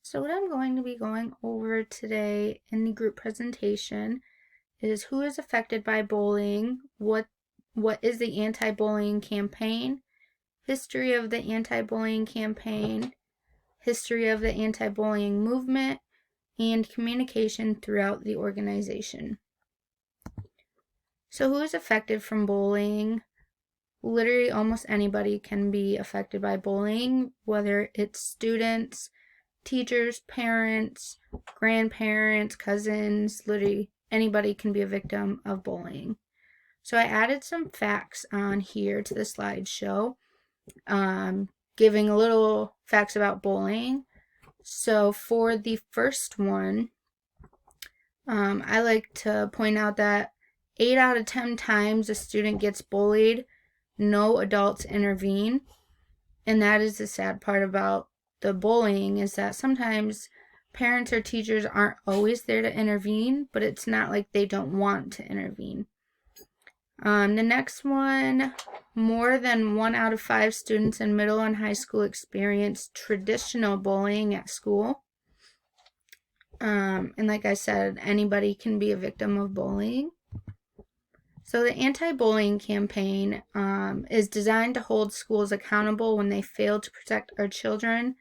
So what I'm going to be going over today in the group presentation is who is affected by bullying, what is the anti-bullying campaign, history of the anti-bullying campaign, history of the anti-bullying movement, and communication throughout the organization. So who is affected from bullying? Literally almost anybody can be affected by bullying, whether it's students, teachers, parents, grandparents, cousins, literally anybody can be a victim of bullying. So I added some facts on here to the slideshow, giving a little facts about bullying. So for the first one, I like to point out that 8 out of 10 times a student gets bullied, no adults intervene. And that is the sad part about the bullying, is that sometimes parents or teachers aren't always there to intervene, but it's not like they don't want to intervene. The next one, more than 1 out of 5 students in middle and high school experience traditional bullying at school. And like I said, anybody can be a victim of bullying. So the anti-bullying campaign is designed to hold schools accountable when they fail to protect our children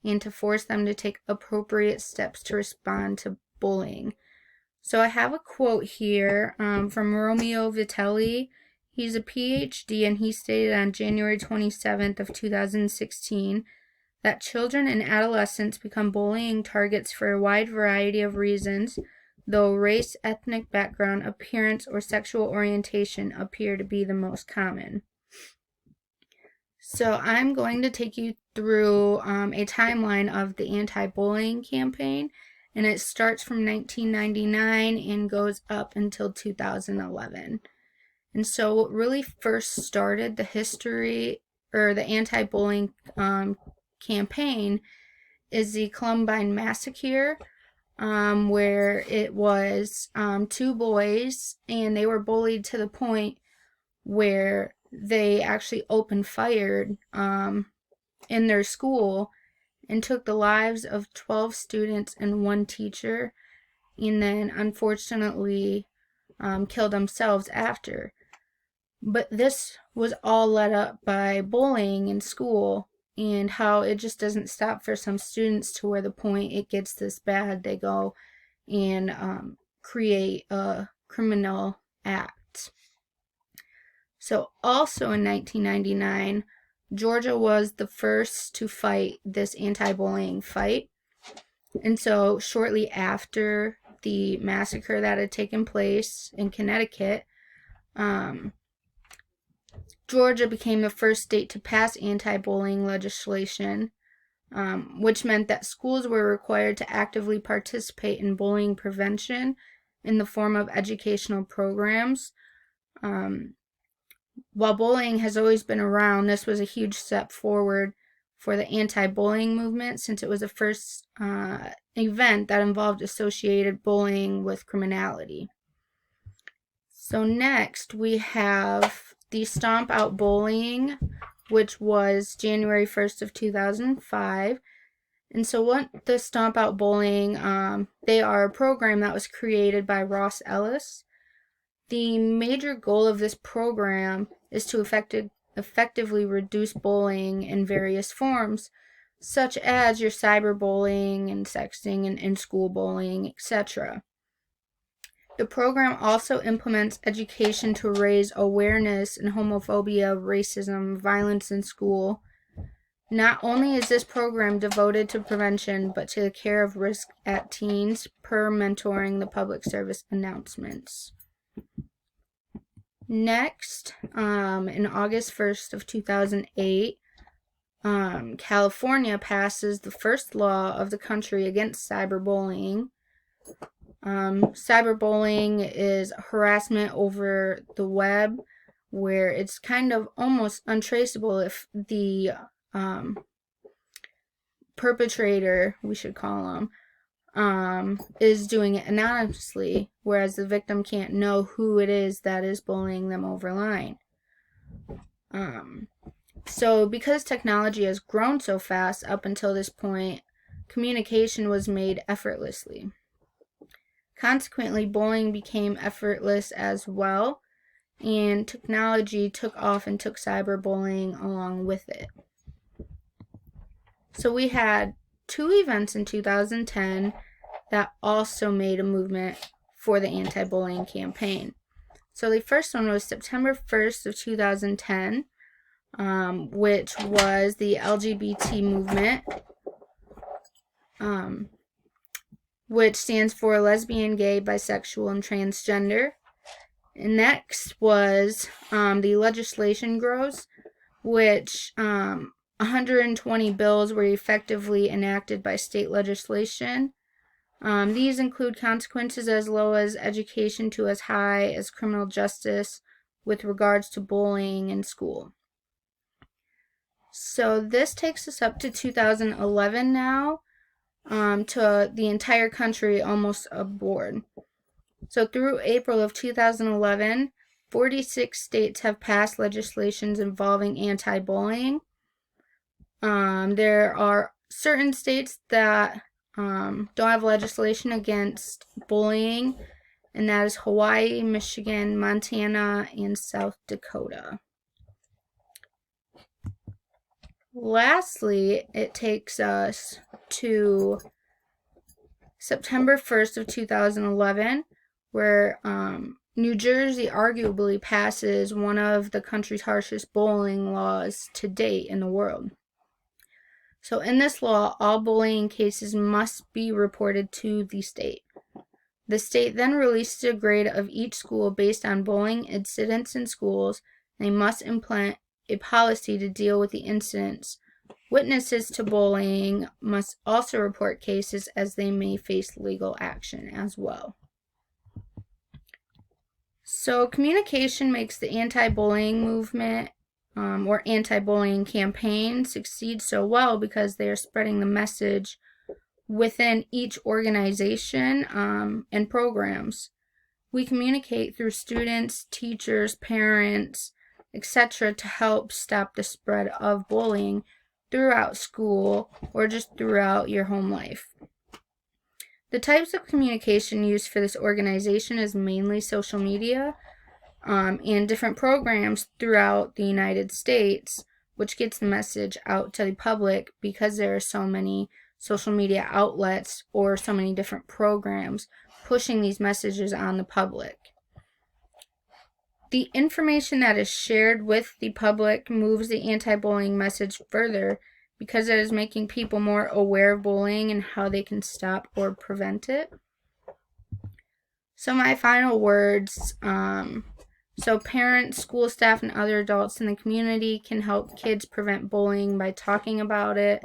and to force them to take appropriate steps to respond to bullying. So I have a quote here from Romeo Vitelli. He's a PhD, and he stated on January 27th of 2016 that children and adolescents become bullying targets for a wide variety of reasons, though race, ethnic background, appearance, or sexual orientation appear to be the most common. So I'm going to take you through a timeline of the anti-bullying campaign, and it starts from 1999 and goes up until 2011. And so what really first started the history or the anti-bullying campaign is the Columbine Massacre, where it was 2 boys, and they were bullied to the point where they actually opened fire in their school and took the lives of 12 students and 1 teacher, and then unfortunately killed themselves after. But this was all led up by bullying in school, and how it just doesn't stop for some students to where the point it gets this bad, they go and create a criminal act. So also in 1999, Georgia was the first to fight this anti-bullying fight. And so shortly after the massacre that had taken place in Connecticut, Georgia became the first state to pass anti-bullying legislation, which meant that schools were required to actively participate in bullying prevention in the form of educational programs. While bullying has always been around, this was a huge step forward for the anti-bullying movement, since it was the first event that involved associated bullying with criminality. So next we have the Stomp Out Bullying, which was January 1st of 2005. And so what the Stomp Out Bullying, they are a program that was created by Ross Ellis. The major goal of this program is to effectively reduce bullying in various forms, such as your cyberbullying and sexting and in-school bullying, etc. The program also implements education to raise awareness in homophobia, racism, violence in school. Not only is this program devoted to prevention, but to the care of risk at teens, per mentoring the public service announcements. Next, in August 1st of 2008, California passes the first law of the country against cyberbullying. Cyberbullying is harassment over the web, where it's kind of almost untraceable if the perpetrator, we should call him, is doing it anonymously, whereas the victim can't know who it is that is bullying them over line. So because technology has grown so fast up until this point, communication was made effortlessly. Consequently, bullying became effortless as well, and technology took off and took cyberbullying along with it. So we had 2 events in 2010 that also made a movement for the anti-bullying campaign. So the first one was September 1st of 2010, which was the LGBT movement, which stands for lesbian, gay, bisexual, and transgender. And next was the legislation grows, which 120 bills were effectively enacted by state legislation. These include consequences as low as education to as high as criminal justice with regards to bullying in school. So this takes us up to 2011 now, to the entire country almost aboard. So through April of 2011, 46 states have passed legislations involving anti-bullying. There are certain states that don't have legislation against bullying, and that is Hawaii, Michigan, Montana, and South Dakota. Lastly, it takes us to September 1st of 2011, where New Jersey arguably passes one of the country's harshest bullying laws to date in the world. So in this law, all bullying cases must be reported to the state. The state then releases a grade of each school based on bullying incidents in schools. They must implement a policy to deal with the incidents. Witnesses to bullying must also report cases, as they may face legal action as well. So communication makes the anti-bullying movement or anti-bullying campaign succeed so well because they are spreading the message within each organization and programs. We communicate through students, teachers, parents, etc. to help stop the spread of bullying throughout school or just throughout your home life. The types of communication used for this organization is mainly social media and different programs throughout the United States, which gets the message out to the public because there are so many social media outlets or so many different programs pushing these messages on the public. The information that is shared with the public moves the anti-bullying message further because it is making people more aware of bullying and how they can stop or prevent it. So my final words, so parents, school staff, and other adults in the community can help kids prevent bullying by talking about it,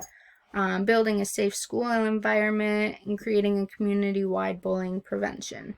building a safe school environment, and creating a community-wide bullying prevention.